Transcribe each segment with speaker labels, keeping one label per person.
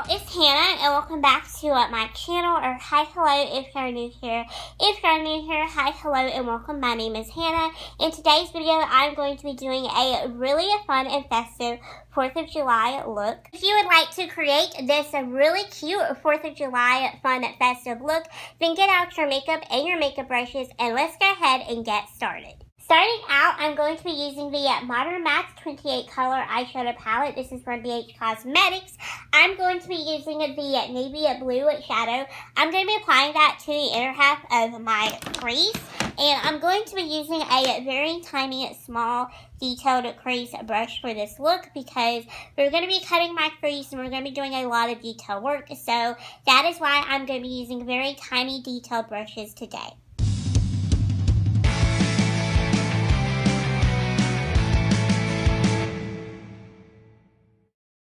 Speaker 1: y'all, it's Hannah and welcome back to my channel, or hi, hello if you're new here. If you're new here, hi, hello and welcome. My name is Hannah. In today's video, I'm going to be doing a really fun and festive 4th of July look. If you would like to create this really cute 4th of July fun festive look, then get out your makeup and your makeup brushes and let's go ahead and get started. Starting out, I'm going to be using the Modern Matte 28 color eyeshadow palette. This is from BH Cosmetics. I'm going to be using the navy blue shadow. I'm going to be applying that to the inner half of my crease. And I'm going to be using a very tiny, small, detailed crease brush for this look because we're going to be cutting my crease and we're going to be doing a lot of detail work. So that is why I'm going to be using very tiny, detailed brushes today.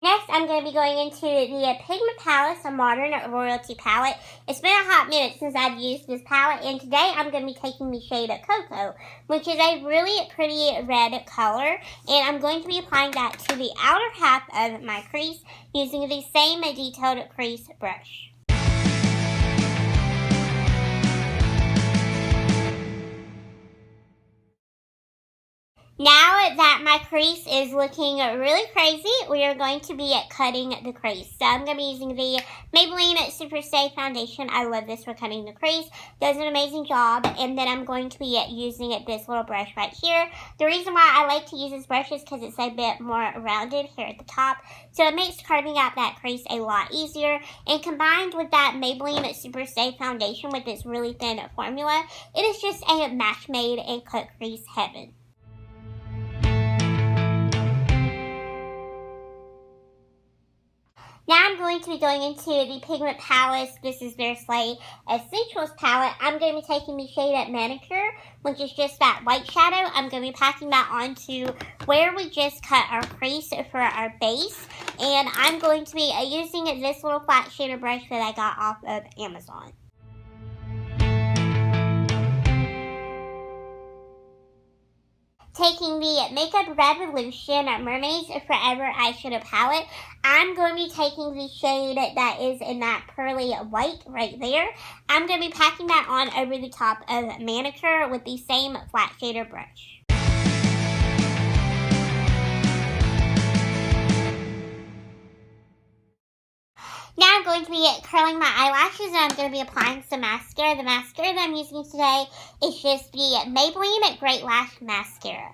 Speaker 1: Next, I'm going to be going into the Pigment palette, a Modern Royalty palette. It's been a hot minute since I've used this palette, and today I'm going to be taking the shade Cocoa, which is a really pretty red color, and I'm going to be applying that to the outer half of my crease using the same detailed crease brush. Now that my crease is looking really crazy, we are going to be cutting the crease. So I'm going to be using the Maybelline Superstay foundation. I love this for cutting the crease. Does an amazing job. And then I'm going to be using this little brush right here. The reason why I like to use this brush is because it's a bit more rounded here at the top. So it makes carving out that crease a lot easier. And combined with that Maybelline Superstay foundation with this really thin formula, it is just a match made and cut crease heaven. Now I'm going to be going into the Pigment palette. This is their Slay Essentials palette. I'm going to be taking the shade Manicure, which is just that white shadow. I'm going to be packing that onto where we just cut our crease for our base. And I'm going to be using this little flat shader brush that I got off of Amazon. Taking the Makeup Revolution Mermaids Forever eyeshadow palette, I'm going to be taking the shade that is in that pearly white right there. I'm going to be packing that on over the top of Manicure with the same flat shader brush. Now I'm going to be curling my eyelashes and I'm going to be applying some mascara. The mascara that I'm using today is just the Maybelline Great Lash Mascara.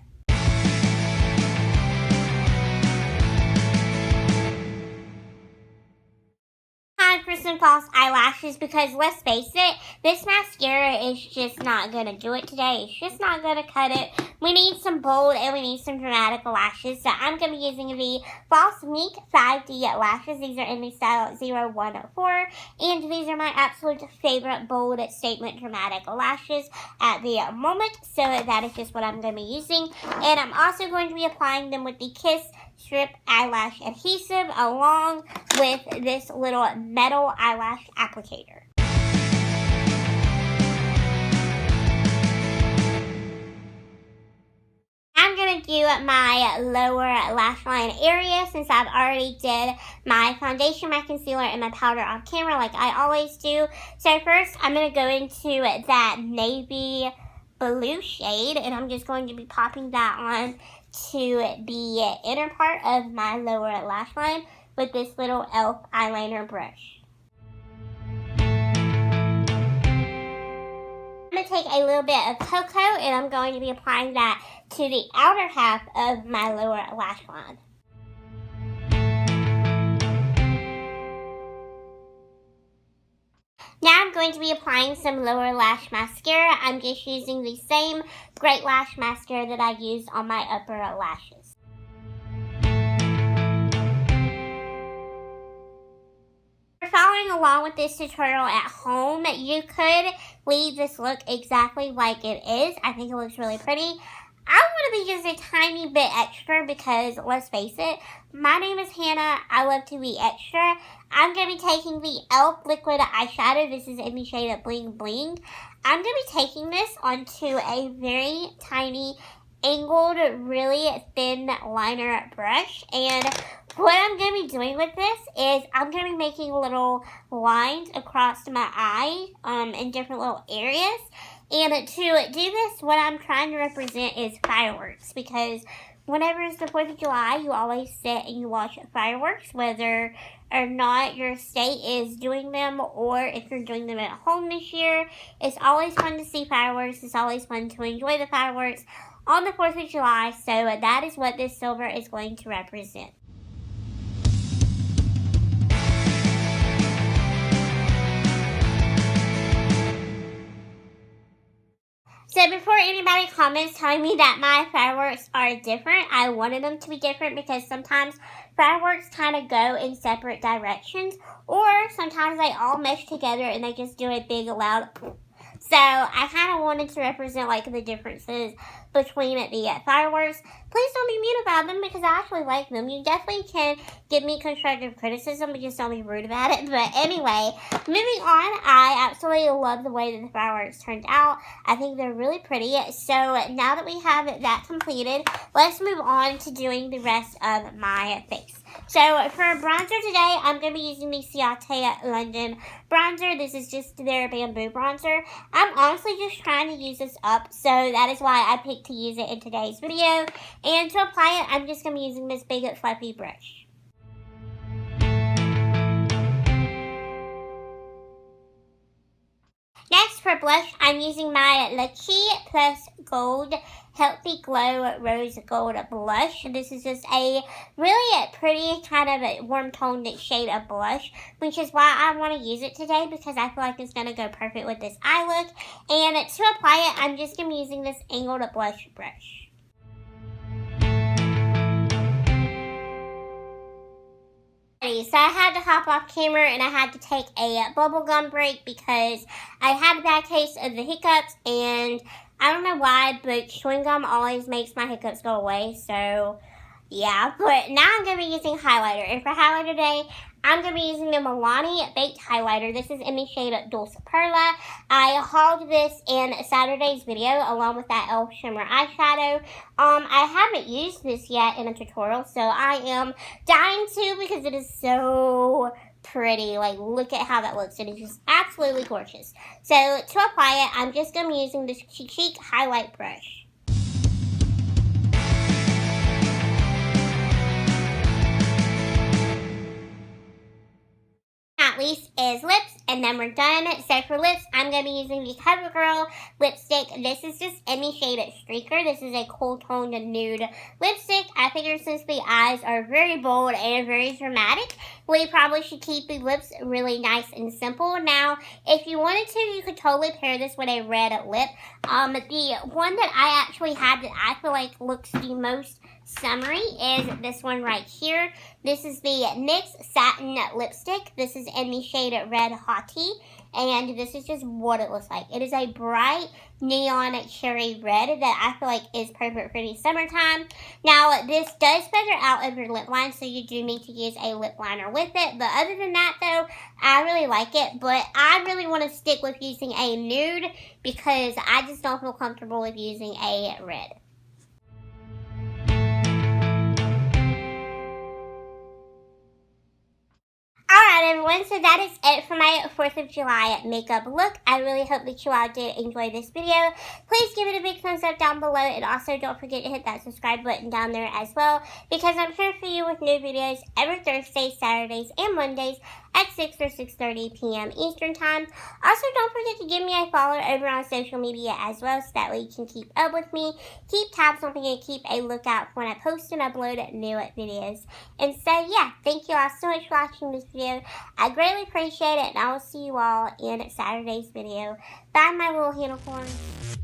Speaker 1: 100% false eyelashes because let's face it, this mascara is just not going to do it today. It's just not going to cut it. We need some bold and we need some dramatic lashes. So I'm going to be using the Faux Mink 5D lashes. These are in the style 0104. And these are my absolute favorite bold statement dramatic lashes at the moment. So that is just what I'm going to be using. And I'm also going to be applying them with the Kiss Strip Eyelash Adhesive along with this little metal eyelash applicator. I'm going to do my lower lash line area since I've already did my foundation, my concealer, and my powder off camera like I always do. So first I'm going to go into that navy blue shade and I'm just going to be popping that on to the inner part of my lower lash line with this little e.l.f. eyeliner brush. I'm going to take a little bit of cocoa and I'm going to be applying that to the outer half of my lower lash line. Now I'm going to be applying some lower lash mascara. I'm just using the same Great Lash mascara that I used on my upper lashes. If you're following along with this tutorial at home, you could leave this look exactly like it is. I think it looks really pretty. I want to be just a tiny bit extra because, let's face it, my name is Hannah. I love to be extra. I'm going to be taking the e.l.f. liquid eyeshadow. This is in the shade of Bling Bling. I'm going to be taking this onto a very tiny angled, really thin liner brush. And what I'm going to be doing with this is I'm going to be making little lines across my eye in different little areas. And to do this, what I'm trying to represent is fireworks, because whenever it's the 4th of July, you always sit and you watch fireworks, whether or not your state is doing them or if you're doing them at home this year. It's always fun to see fireworks. It's always fun to enjoy the fireworks on the 4th of July. So that is what this silver is going to represent. So before anybody comments telling me that my fireworks are different, I wanted them to be different because sometimes fireworks kind of go in separate directions, or sometimes they all mesh together and they just do a big loud. So I kind of wanted to represent like the differences between the fireworks. Please don't be mean about them because I actually like them. You definitely can give me constructive criticism, but just don't be rude about it. But anyway, moving on, I absolutely love the way that the fireworks turned out. I think they're really pretty. So now that we have that completed, let's move on to doing the rest of my face. So for bronzer today, I'm going to be using the Ceatè London bronzer. This is just their bamboo bronzer. I'm honestly just trying to use this up, so that is why I picked to use it in today's video. And to apply it, I'm just going to be using this big fluffy brush. Next, for blush, I'm using my Lash Plus Gold Healthy Glow Rose Gold Blush. This is just a really pretty kind of a warm toned shade of blush, which is why I want to use it today because I feel like it's going to go perfect with this eye look. And to apply it, I'm just going to be using this angled blush brush. So I had to hop off camera and I had to take a bubblegum break because I had a bad case of the hiccups, and I don't know why, but chewing gum always makes my hiccups go away. So yeah, but now I'm going to be using highlighter. And for highlighter today, I'm going to be using the Milani Baked Highlighter. This is in the shade Douce Pearla. I hauled this in Saturday's video along with that e.l.f. Shimmer eyeshadow. I haven't used this yet in a tutorial, so I am dying to because it is so pretty. Like, look at how that looks. It is just absolutely gorgeous. So to apply it, I'm just going to be using this cheek highlight brush. Least is lips, and then we're done. So for lips, I'm going to be using the Covergirl lipstick. This is just in the shade Streaker. This is a cool toned nude lipstick. I figured since the eyes are very bold and very dramatic, we probably should keep the lips really nice and simple. Now, if you wanted to, you could totally pair this with a red lip. The one that I actually have that I feel like looks the most summery is this one right here. This is the NYX Fat Nut Lipstick. This is in the shade Red Hottie, and this is just what it looks like. It is a bright neon cherry red that I feel like is perfect for the summertime. Now, this does feather out of your lip line, so you do need to use a lip liner with it. But other than that, though, I really like it. But I really want to stick with using a nude because I just don't feel comfortable with using a red. Alright everyone, so that is it for my 4th of July makeup look. I really hope that you all did enjoy this video. Please give it a big thumbs up down below, and also don't forget to hit that subscribe button down there as well, because I'm here for you with new videos every Thursdays, Saturdays, and Mondays at 6 or 6:30 p.m. Eastern Time. Also, don't forget to give me a follow over on social media as well, so that way you can keep up with me, keep tabs on me, and keep a lookout for when I post and upload new videos. And so, yeah, thank you all so much for watching this video. I greatly appreciate it, and I will see you all in Saturday's video. Bye, my little unicorns.